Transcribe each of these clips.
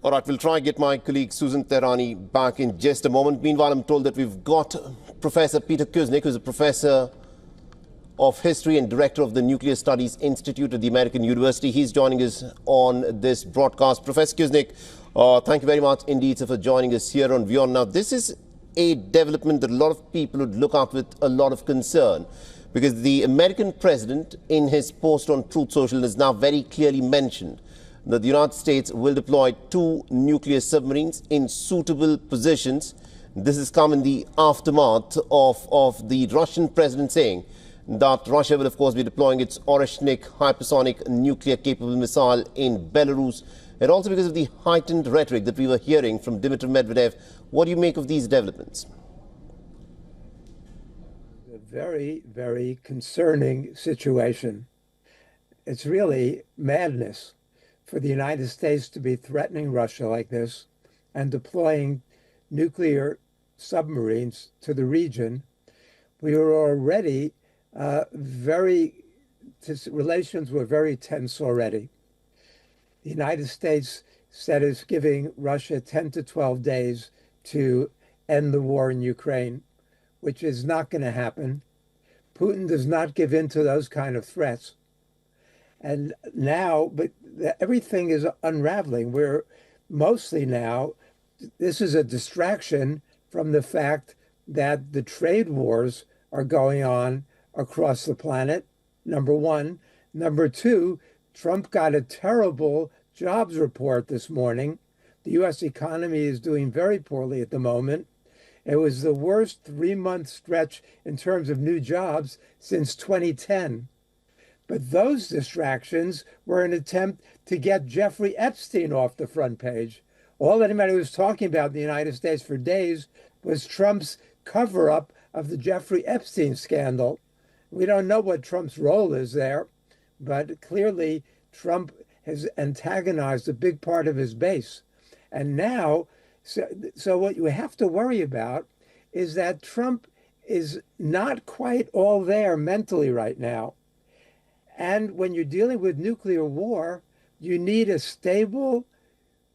All right, we'll try and get my colleague Susan Tehrani back in just a moment. Meanwhile, I'm told that we've got Professor Peter Kuznick, who's a professor of history and director of the Nuclear Studies Institute at the American University. He's joining us on this broadcast. Professor Kuznick, thank you very much indeed for joining us here on WION. Now, this is a development that a lot of people would look at with a lot of concern, because the American president, in his post on Truth Social, has now very clearly mentioned that the United States will deploy 2 nuclear submarines in suitable positions. This has come in the aftermath of the Russian president saying that Russia will, of course, be deploying its Oreshnik hypersonic nuclear-capable missile in Belarus, and also because of the heightened rhetoric that we were hearing from Dmitry Medvedev. What do you make of these developments? A very, very concerning situation. It's really madness for the United States to be threatening Russia like this and deploying nuclear submarines to the region. We were already relations were very tense already. The United States said it's giving Russia 10 to 12 days to end the war in Ukraine, which is not going to happen. Putin does not give in to those kind of threats. And now, but everything is unraveling. We're mostly now, this is a distraction from the fact that the trade wars are going on across the planet, number one. Number two, Trump got a terrible jobs report this morning. The U.S. economy is doing very poorly at the moment. It was the worst 3-month stretch in terms of new jobs since 2010. But those distractions were an attempt to get Jeffrey Epstein off the front page. All anybody was talking about in the United States for days was Trump's cover-up of the Jeffrey Epstein scandal. We don't know what Trump's role is there, but clearly Trump has antagonized a big part of his base. And now, so what you have to worry about is that Trump is not quite all there mentally right now. And when you're dealing with nuclear war, you need a stable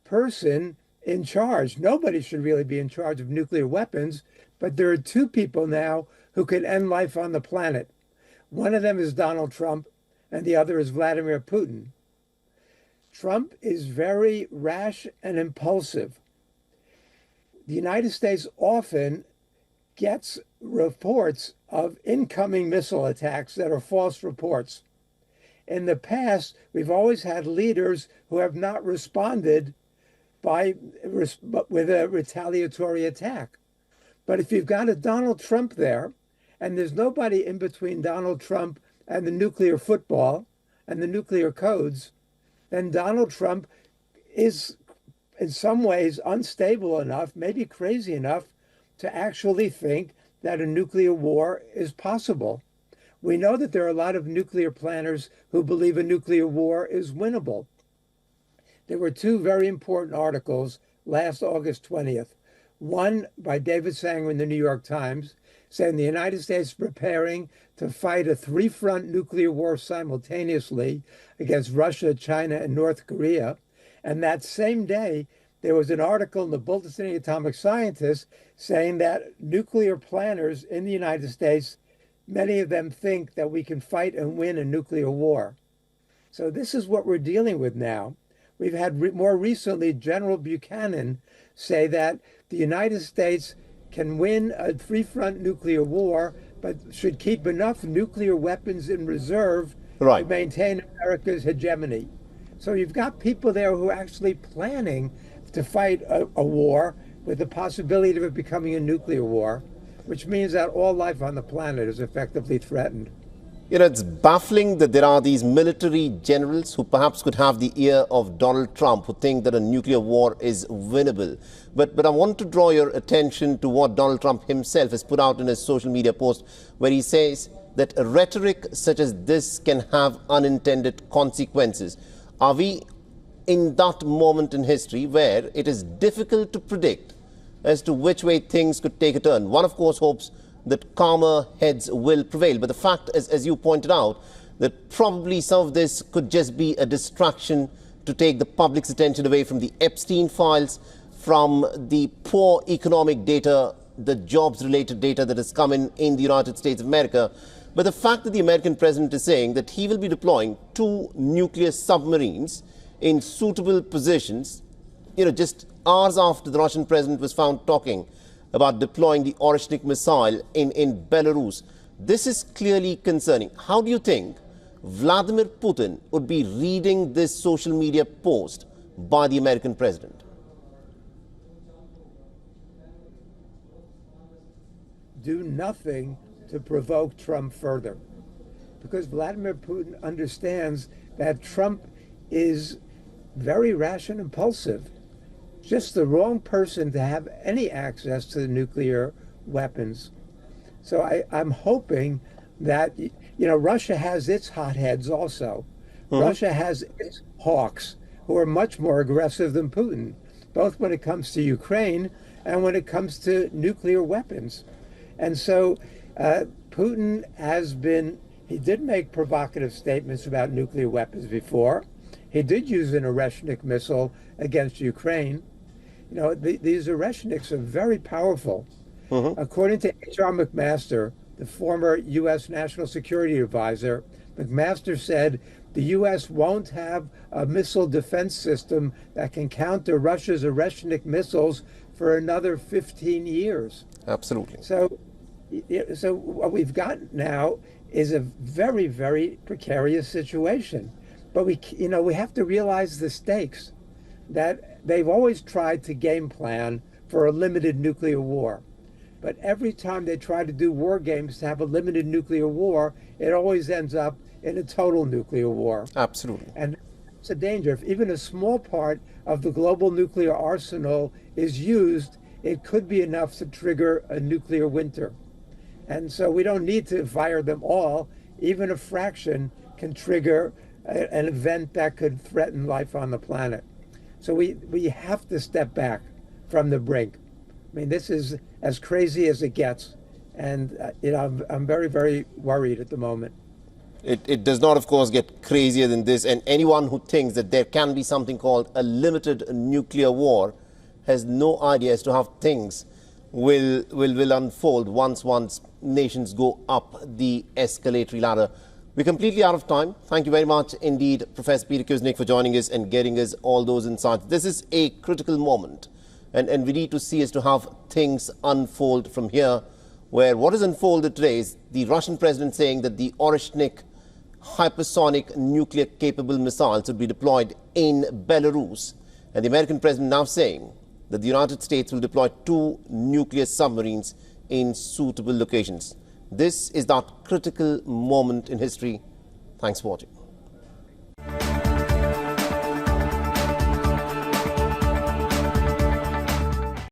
person in charge. Nobody should really be in charge of nuclear weapons, but there are 2 people now who can end life on the planet. One of them is Donald Trump, and the other is Vladimir Putin. Trump is very rash and impulsive. The United States often gets reports of incoming missile attacks that are false reports. In the past, we've always had leaders who have not responded with a retaliatory attack. But if you've got a Donald Trump there, and there's nobody in between Donald Trump and the nuclear football and the nuclear codes, then Donald Trump is in some ways unstable enough, maybe crazy enough, to actually think that a nuclear war is possible. We know that there are a lot of nuclear planners who believe a nuclear war is winnable. There were 2 very important articles last August 20th. One by David Sanger in the New York Times, saying the United States is preparing to fight a 3-front nuclear war simultaneously against Russia, China, and North Korea. And that same day, there was an article in the Bulletin of the Atomic Scientists saying that nuclear planners in the United States, many of them think that we can fight and win a nuclear war. So this is what we're dealing with now. We've had more recently General Buchanan say that the United States can win a 3-front nuclear war, but should keep enough nuclear weapons in reserve to maintain America's hegemony. So you've got people there who are actually planning to fight a war with the possibility of it becoming a nuclear war, which means that all life on the planet is effectively threatened. You know, it's baffling that there are these military generals who perhaps could have the ear of Donald Trump, who think that a nuclear war is winnable. But I want to draw your attention to what Donald Trump himself has put out in his social media post, where he says that a rhetoric such as this can have unintended consequences. Are we in that moment in history where it is difficult to predict as to which way things could take a turn? One, of course, hopes that calmer heads will prevail. But the fact is, as you pointed out, that probably some of this could just be a distraction to take the public's attention away from the Epstein files, from the poor economic data, the jobs-related data that has come in the United States of America. But the fact that the American president is saying that he will be deploying 2 nuclear submarines in suitable positions, just hours after the Russian president was found talking about deploying the Oreshnik missile in Belarus, this is clearly concerning. How do you think Vladimir Putin would be reading this social media post by the American president? Do nothing to provoke Trump further, because Vladimir Putin understands that Trump is very rash and impulsive, just the wrong person to have any access to the nuclear weapons. So I'm hoping that, Russia has its hotheads also. Russia has its hawks who are much more aggressive than Putin, both when it comes to Ukraine and when it comes to nuclear weapons. And so Putin he did make provocative statements about nuclear weapons before. He did use an Oreshnik missile against Ukraine. These Oreshniks are very powerful. According to H.R. McMaster, the former U.S. National Security Advisor, McMaster said the U.S. won't have a missile defense system that can counter Russia's Oreshnik missiles for another 15 years. Absolutely. So what we've got now is a very, very precarious situation. But we have to realize the stakes, that they've always tried to game plan for a limited nuclear war. But every time they try to do war games to have a limited nuclear war, it always ends up in a total nuclear war. Absolutely. And it's a danger. If even a small part of the global nuclear arsenal is used, it could be enough to trigger a nuclear winter. And so we don't need to fire them all. Even a fraction can trigger an event that could threaten life on the planet. So we have to step back from the brink. I mean, this is as crazy as it gets. And I'm very, very worried at the moment. It does not, of course, get crazier than this. And anyone who thinks that there can be something called a limited nuclear war has no idea as to how things will unfold once nations go up the escalatory ladder. We're completely out of time. Thank you very much indeed, Professor Peter Kuznick, for joining us and getting us all those insights. This is a critical moment, and we need to see as to how things unfold from here, where what is unfolded today is the Russian president saying that the Oreshnik hypersonic nuclear-capable missiles would be deployed in Belarus, and the American president now saying that the United States will deploy 2 nuclear submarines in suitable locations. This is that critical moment in history. Thanks for watching.